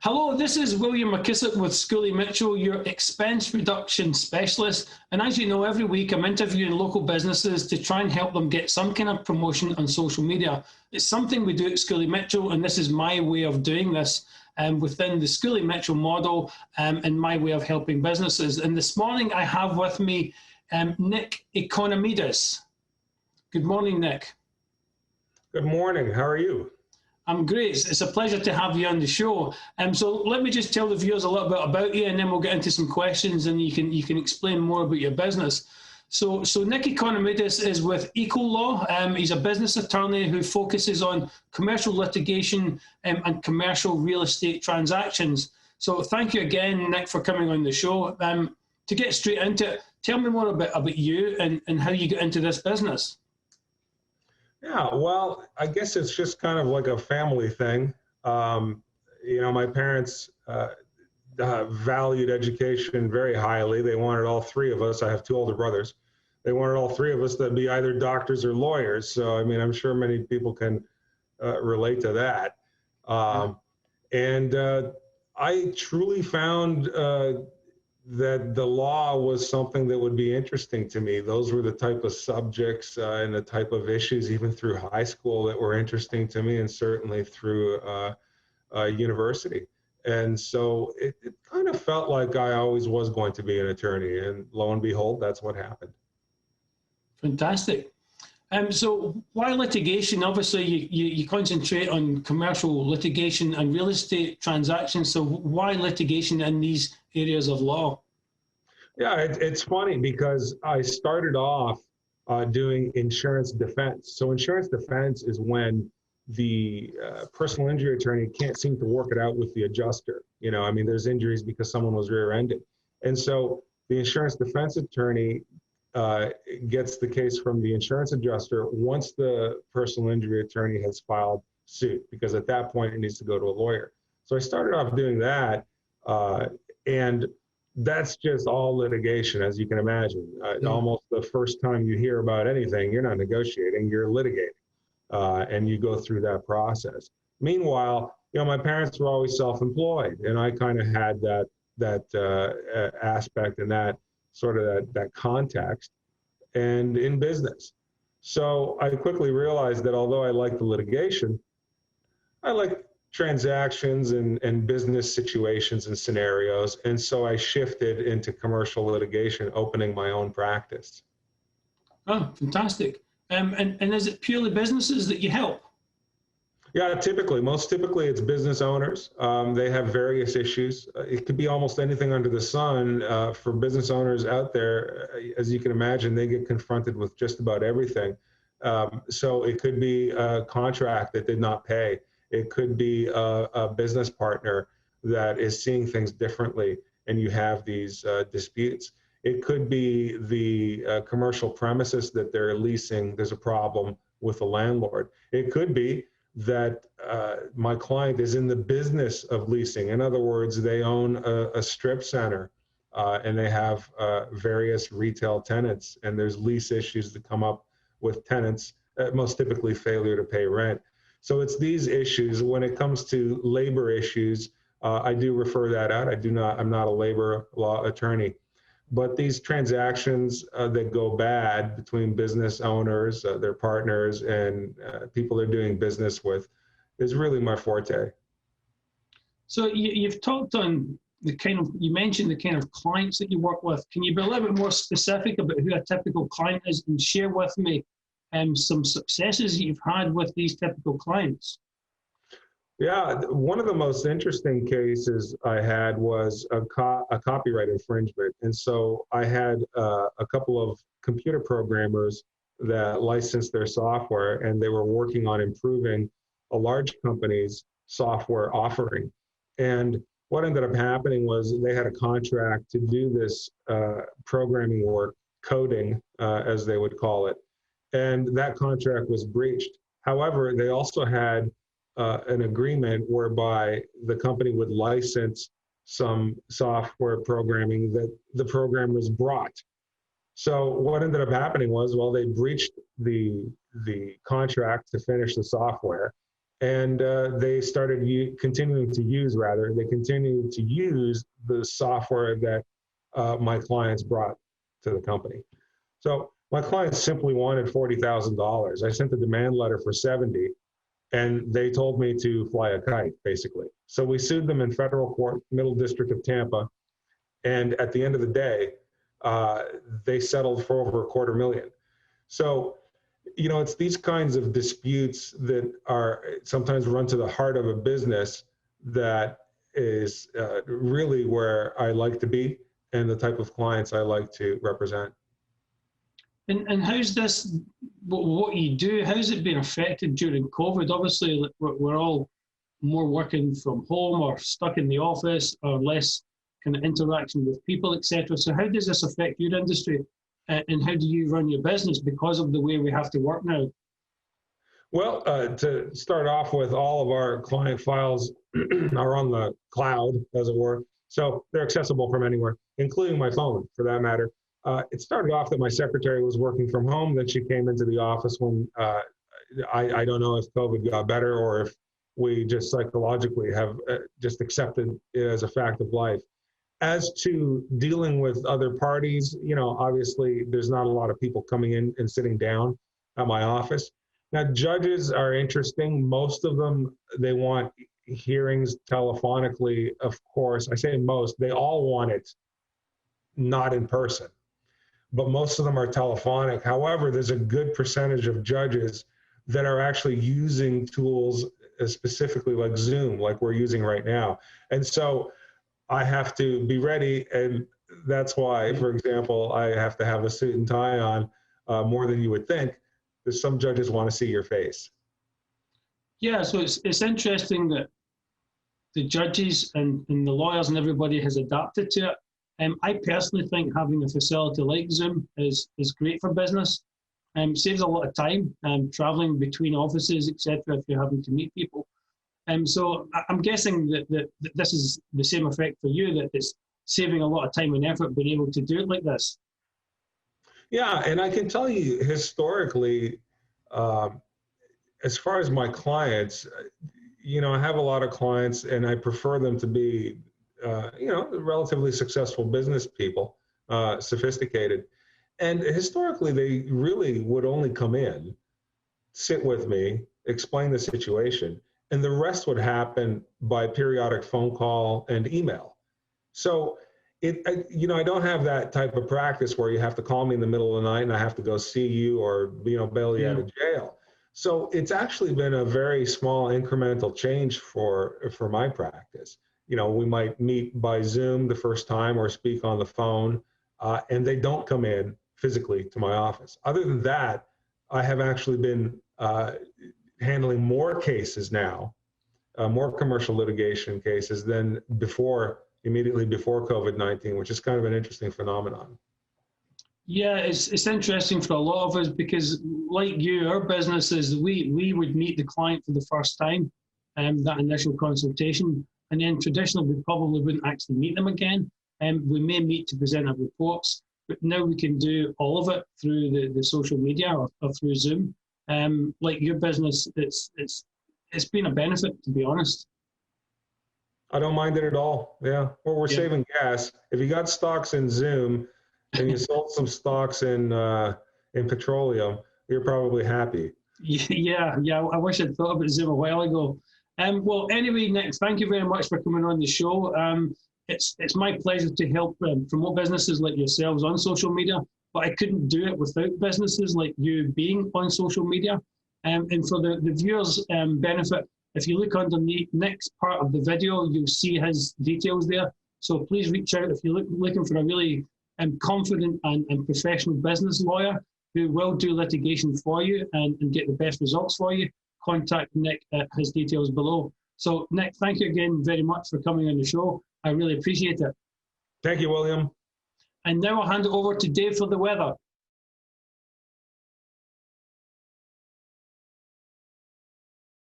Hello, this is William McKissock with Schooley Mitchell, your expense reduction specialist. And as you know, every week I'm interviewing local businesses to try and help them get some kind of promotion on social media. It's something we do at Schooley Mitchell, and this is my way of doing this within the Schooley Mitchell model and my way of helping businesses. And this morning I have with me Nick Ekonomides. Good morning, Nick. Good morning. How are you? I'm great. It's a pleasure to have you on the show. So let me just tell the viewers a little bit about you, and then we'll get into some questions, and you can explain more about your business. So Nick Ekonomides is with Eko-Law. He's a business attorney who focuses on commercial litigation and commercial real estate transactions. So thank you again, Nick, for coming on the show. To get straight into it, tell me more about you and how you got into this business. Yeah, well, I guess it's just kind of like a family thing. My parents valued education very highly. They wanted all three of us. I have two older brothers. They wanted all three of us to be either doctors or lawyers. So, I mean, I'm sure many people can relate to that. I truly found that the law was something that would be interesting to me. Those were the type of subjects and the type of issues, even through high school, that were interesting to me, and certainly through university. And so it kind of felt like I always was going to be an attorney, and lo and behold, that's what happened. Fantastic. So why litigation? Obviously, you concentrate on commercial litigation and real estate transactions. So why litigation in these areas of law? Yeah, it's funny because I started off doing insurance defense. So insurance defense is when the personal injury attorney can't seem to work it out with the adjuster. There's injuries because someone was rear-ended. And so the insurance defense attorney gets the case from the insurance adjuster once the personal injury attorney has filed suit, because at that point it needs to go to a lawyer. So I started off doing that, and that's just all litigation, as you can imagine. Almost the first time you hear about anything, you're not negotiating, you're litigating, and you go through that process. Meanwhile, my parents were always self-employed, and I kind of had that aspect and that sort of that context and in business. So I quickly realized that although I like the litigation, I like transactions and business situations and scenarios. And so I shifted into commercial litigation, opening my own practice. Oh, fantastic. And is it purely businesses that you help? Yeah, most typically it's business owners. They have various issues. It could be almost anything under the sun. For business owners out there, as you can imagine, they get confronted with just about everything. So it could be a contract that did not pay. It could be a business partner that is seeing things differently, and you have these disputes. It could be the commercial premises that they're leasing. There's a problem with the landlord. It could be that my client is in the business of leasing. In other words, they own a strip center and they have various retail tenants, and there's lease issues that come up with tenants, most typically failure to pay rent. So it's these issues. When it comes to labor issues, I do refer that out. I'm not a labor law attorney. But these transactions that go bad between business owners, their partners, and people they're doing business with is really my forte. So you've talked on you mentioned the kind of clients that you work with. Can you be a little bit more specific about who a typical client is and share with me some successes you've had with these typical clients? Yeah, one of the most interesting cases I had was a copyright infringement. And so I had a couple of computer programmers that licensed their software, and they were working on improving a large company's software offering. And what ended up happening was they had a contract to do this programming work, coding, as they would call it. And that contract was breached. However, they also had an agreement whereby the company would license some software programming that the programmers brought. So what ended up happening was, well, they breached the contract to finish the software, And they started continuing to use the software that my clients brought to the company. So my clients simply wanted $40,000. I sent the demand letter for 70, and they told me to fly a kite, basically. So we sued them in federal court, Middle District of Tampa, and at the end of the day, they settled for over $250,000. So, you know, it's these kinds of disputes that are sometimes run to the heart of a business that is really where I like to be and the type of clients I like to represent. And how's this, what you do, how's it been affected during COVID? Obviously, we're all more working from home or stuck in the office or less kind of interaction with people, etc. So how does this affect your industry? And how do you run your business because of the way we have to work now? Well, to start off with, all of our client files are on the cloud, as it were. So they're accessible from anywhere, including my phone, for that matter. It started off that my secretary was working from home. Then she came into the office when I don't know if COVID got better or if we just psychologically have just accepted it as a fact of life. As to dealing with other parties, you know, obviously there's not a lot of people coming in and sitting down at my office. Now, judges are interesting. Most of them, they want hearings telephonically, of course. I say most, they all want it not in person, but most of them are telephonic. However, there's a good percentage of judges that are actually using tools specifically like Zoom, like we're using right now. And so I have to be ready, and that's why, for example, I have to have a suit and tie on more than you would think, because some judges want to see your face. Yeah, so it's interesting that the judges and the lawyers and everybody has adapted to it. I personally think having a facility like Zoom is great for business. Saves a lot of time traveling between offices, etc. if you're having to meet people. So I'm guessing that this is the same effect for you, that it's saving a lot of time and effort being able to do it like this. Yeah, and I can tell you historically, as far as my clients, you know, I have a lot of clients and I prefer them to be, you know, relatively successful business people, sophisticated. And historically, they really would only come in, sit with me, explain the situation, and the rest would happen by periodic phone call and email. So, you know, I don't have that type of practice where you have to call me in the middle of the night and I have to go see you or, you know, bail you out of jail. So it's actually been a very small incremental change for my practice. You know, we might meet by Zoom the first time or speak on the phone, and they don't come in physically to my office. Other than that, I have actually been handling more cases now, more commercial litigation cases than before, immediately before COVID-19, which is kind of an interesting phenomenon. Yeah, it's interesting for a lot of us because, like you, our business is we would meet the client for the first time, that initial consultation, and then traditionally we probably wouldn't actually meet them again. We may meet to present our reports, but now we can do all of it through the social media or through Zoom. Like your business, it's been a benefit, to be honest. I don't mind it at all. Yeah, well, we're saving gas. If you got stocks in Zoom and you sold some stocks in petroleum, you're probably happy. Yeah. I wish I'd thought about Zoom a while ago. Well, anyway, Nick, thank you very much for coming on the show. It's my pleasure to help promote businesses like yourselves on social media, but I couldn't do it without businesses like you being on social media. And for the viewers' benefit, if you look underneath Nick's part of the video, you'll see his details there. So please reach out if you're looking for a really confident and professional business lawyer who will do litigation for you and get the best results for you. Contact Nick at his details below. So Nick, thank you again very much for coming on the show. I really appreciate it. Thank you, William. And now I'll hand it over to Dave for the weather.